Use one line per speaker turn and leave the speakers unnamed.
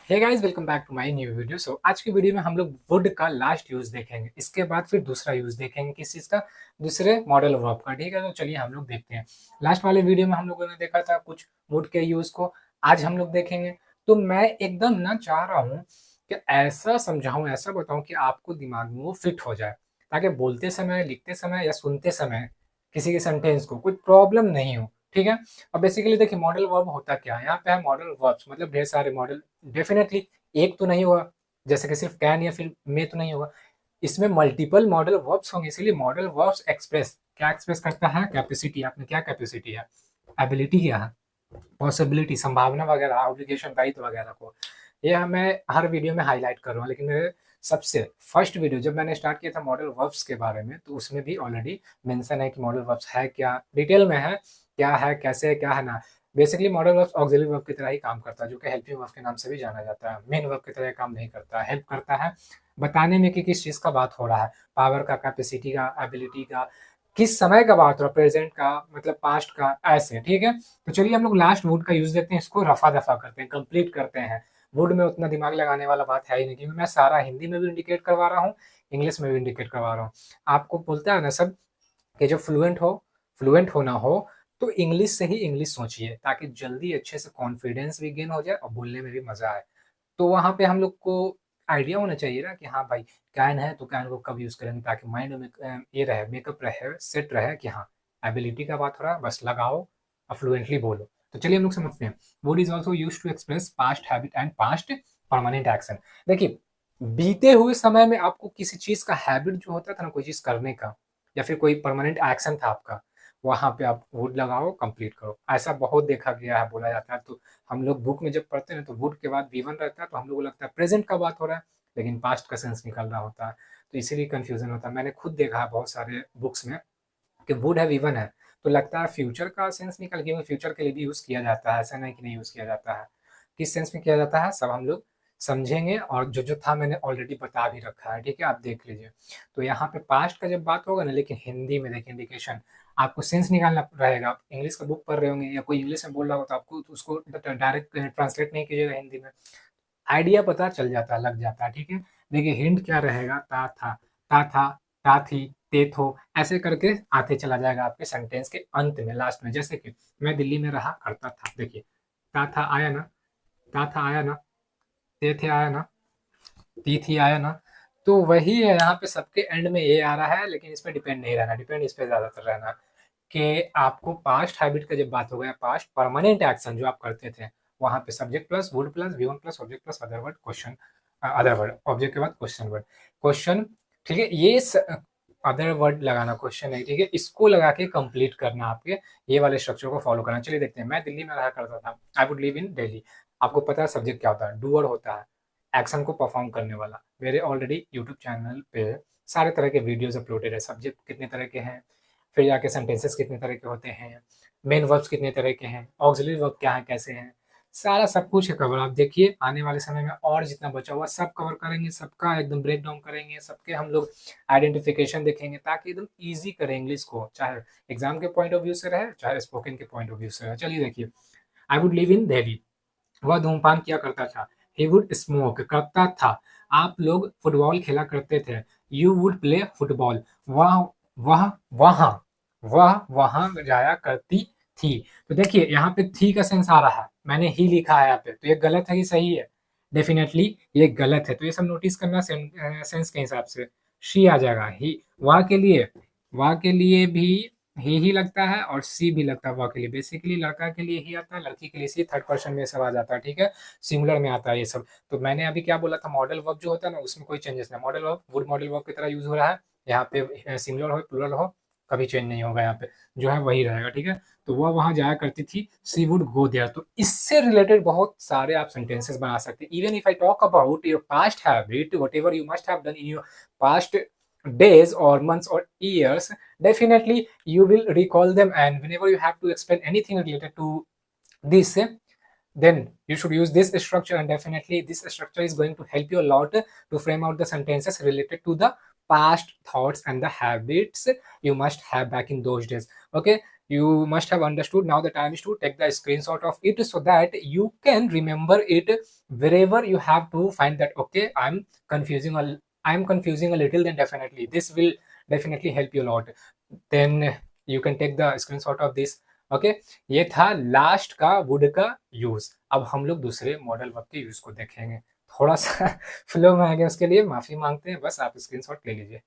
Hey guys, welcome back to my new video. आज की video में हम लोग वुड का लास्ट यूज देखेंगे। इसके बाद फिर दूसरा यूज देखेंगे किस चीज का, दूसरे मॉडल वर्ब का। ठीक है, तो चलिए हम लोग देखते हैं। लास्ट वाले वीडियो में हम लोगों ने देखा था कुछ वुड के यूज को, आज हम लोग देखेंगे। तो मैं एकदम ना चाह रहा हूँ कि ऐसा समझाऊं, ऐसा बताऊं कि आपको दिमाग में वो फिट हो जाए, ताकि बोलते समय, लिखते समय या सुनते समय किसी के सेंटेंस को कोई प्रॉब्लम नहीं हो। ठीक है। अब बेसिकली देखिए, मॉडल वर्ब होता क्या है। यहाँ पे है मॉडल वर्ब्स, मतलब ढेर सारे मॉडल। डेफिनेटली एक तो नहीं होगा, जैसे कि सिर्फ कैन या फिर में तो नहीं होगा। इसमें मल्टीपल मॉडल वर्ब्स होंगे, इसीलिए मॉडल वर्ब्स एक्सप्रेस क्या एक्सप्रेस करता है? कैपेसिटी। आपने क्या कैपेसिटी है, एबिलिटी क्या है, पॉसिबिलिटी, संभावना वगैरह, ऑब्लिगेशन, दायित्व वगैरह को। ये मैं हर वीडियो में हाईलाइट कर रहा हूँ, लेकिन मेरे सबसे फर्स्ट वीडियो जब मैंने स्टार्ट किया था मॉडल वर्ब्स के बारे में, तो उसमें भी ऑलरेडी मेंशन है कि मॉडल वर्ब्स है क्या, डिटेल में है क्या है, कैसे है, क्या है ना। Basically modal verbs auxiliary verb की तरह ही काम करता है, जो कि हेल्पिंग वर्ब के नाम से भी जाना जाता है। मेन वर्ब की तरह काम नहीं करता, हेल्प करता है बताने में कि किस चीज का बात हो रहा है, पावर का, कैपेसिटी का, एबिलिटी का, किस समय का बात हो रहा है, प्रेजेंट का मतलब पास्ट का, ऐसे। ठीक है। तो चलिए हम लोग लास्ट वुड का यूज देखते हैं, इसको रफा दफा करते हैं, कंप्लीट करते हैं। वुड में उतना दिमाग लगाने वाला बात है ही नहीं, क्योंकि मैं सारा हिंदी में भी इंडिकेट करवा रहा हूँ, इंग्लिश में भी इंडिकेट करवा रहा हूँ। आपको बोलता है ना सब कि जो फ्लुएंट होना हो तो इंग्लिश से ही इंग्लिश सोचिए, ताकि जल्दी अच्छे से कॉन्फिडेंस भी गेन हो जाए और बोलने में भी मजा आए। तो वहाँ पे हम लोग को आइडिया होना चाहिए ना कि हाँ भाई, कैन है तो कैन को कब यूज करेंगे, ताकि माइंड में ये रहे, मेकअप रहे, सेट रहे कि हाँ एबिलिटी का बात हो रहा है, बस लगाओ और फ्लुएंटली बोलो। तो चलिए हम लोग समझते हैं। Would is also use to express past habit and past permanent action. देखिए, बीते हुए समय में आपको किसी चीज का हैबिट जो होता था ना, कोई चीज करने का, या फिर कोई परमानेंट एक्शन था आपका, वहां पे आप वुड लगाओ, कंप्लीट करो। ऐसा बहुत देखा गया है, बोला जाता है। तो हम लोग बुक में जब पढ़ते हैं तो वुड के बाद वी1 रहता है, तो हम लोग को लगता है प्रेजेंट का बात हो रहा है, लेकिन पास्ट का सेंस निकल रहा होता है। तो इसीलिए कंफ्यूजन होता है। मैंने खुद देखा है बहुत सारे बुक्स में कि वुड है, वी1 है, तो लगता है फ्यूचर का सेंस निकल, क्योंकि फ्यूचर के लिए भी यूज किया जाता है, ऐसा नहीं कि नहीं यूज किया जाता है। किस सेंस में किया जाता है सब हम लोग समझेंगे, और जो जो था मैंने ऑलरेडी बता भी रखा है। ठीक है, आप देख लीजिए। तो यहाँ पे पास्ट का जब बात होगा ना, लेकिन हिंदी में देखिए इंडिकेशन, आपको सेंस निकालना रहेगा। आप इंग्लिश का बुक पढ़ रहे होंगे या कोई इंग्लिश में बोल रहा हो, तो आपको तो उसको डायरेक्ट ट्रांसलेट नहीं कीजिएगा हिंदी में, आइडिया पता चल जाता है, लग जाता है। ठीक है। देखिए हिंट क्या रहेगा, ता था, ता थी, ते थो, ऐसे करके आते चला जाएगा आपके सेंटेंस के अंत में, लास्ट में। जैसे कि मैं दिल्ली में रहा करता था, देखिए ता था आया ना, ता था आया ना, ते थे आया ना, ती थी आया ना। तो वही है, यहाँ पे सबके एंड में ये आ रहा है, लेकिन इस पे डिपेंड नहीं रहना, डिपेंड इस पे ज्यादातर रहना कि आपको पास्ट हैबिट का जब बात हो गया, पास्ट परमानेंट एक्शन जो आप करते थे, वहां पे subject plus would plus V1 plus object plus other word question, other word object के बाद क्वेश्चन वर्ड, क्वेश्चन। ठीक है, ये अदर वर्ड लगाना क्वेश्चन है। ठीक है, इसको लगा के कंप्लीट करना, आपके ये वाले स्ट्रक्चर को फॉलो करना। चलिए देखते हैं। मैं दिल्ली में रहा करता था, I would live in Delhi. आपको पता है सब्जेक्ट क्या होता है? डूअर होता है, एक्शन को परफॉर्म करने वाला। मेरे ऑलरेडी यूट्यूब चैनल पे सारे तरह के वीडियोस अपलोडेड है, सब्जेक्ट कितने तरह के हैं, फिर जाके सेंटेंसेस कितने तरह के होते हैं, मेन वर्ब्स कितने तरह के हैं, ऑक्सिलरी वर्ब क्या है, कैसे हैं, सारा सब कुछ है कवर। आप देखिए आने वाले समय में और जितना बचा हुआ सब कवर करेंगे, सबका एकदम ब्रेक डाउन करेंगे, सबके हम लोग आइडेंटिफिकेशन देखेंगे, ताकि एकदम ईजी करें इंग्लिश को, चाहे एग्जाम के पॉइंट ऑफ व्यू से रहे, चाहे स्पोकन के पॉइंट ऑफ व्यू से रहे। चलिए देखिए, I would live in Delhi. वह धूम्रपान किया करता था, ही वुड स्मोक, करता था। आप लोग फुटबॉल खेला करते थे, यू वुड प्ले फुटबॉल। वह वह वहां वह वहां जाया करती थी। तो देखिए यहाँ पे थी का सेंस आ रहा है, मैंने ही लिखा है यहाँ पे, तो ये गलत है कि सही है? डेफिनेटली ये गलत है। तो ये सब नोटिस करना सेंस के हिसाब से। शी आ जाएगा, ही। वह के लिए भी ही लगता है, और सी भी लगता है वह के लिए। बेसिकली लड़का के लिए ही आता है, लड़की के लिए सी, थर्ड पर्सन में ये सब आ जाता है। ठीक है, सिंगुलर में आता है ये सब। तो मैंने अभी क्या बोला था, मॉडल वर्ब जो होता है ना, उसमें कोई चेंजेस नहीं। Modal verb would modal verb की तरह यूज हो रहा है, यहाँ पे सिंगुलर हो प्लूरल हो कभी चेंज नहीं होगा, यहाँ पे जो है वही रहेगा। ठीक है, तो वह वहां जाया करती थी, सी वुड गो देयर। तो इससे रिलेटेड बहुत सारे आप सेंटेंसेस बना सकते हैं। Even if I talk about your past habit, what ever you must have done in your past days or months or years, definitely you will recall them, and whenever you have to explain anything related to this, then you should use this structure, and definitely this structure is going to help you a lot to frame out the sentences related to the past thoughts and the habits you must have back in those days. Okay, you must have understood. Now the time is to take the screenshot of it so that you can remember it wherever you have to find that okay, I'm confusing a little. Then definitely this will definitely help you a lot. Then you can take the screenshot of this. Okay ये था last का would का use. अब हम लोग दूसरे modal verb के use को देखेंगे। थोड़ा सा फ्लो में आ गया, उसके लिए माफी मांगते हैं, बस आप स्क्रीनशॉट ले लीजिए।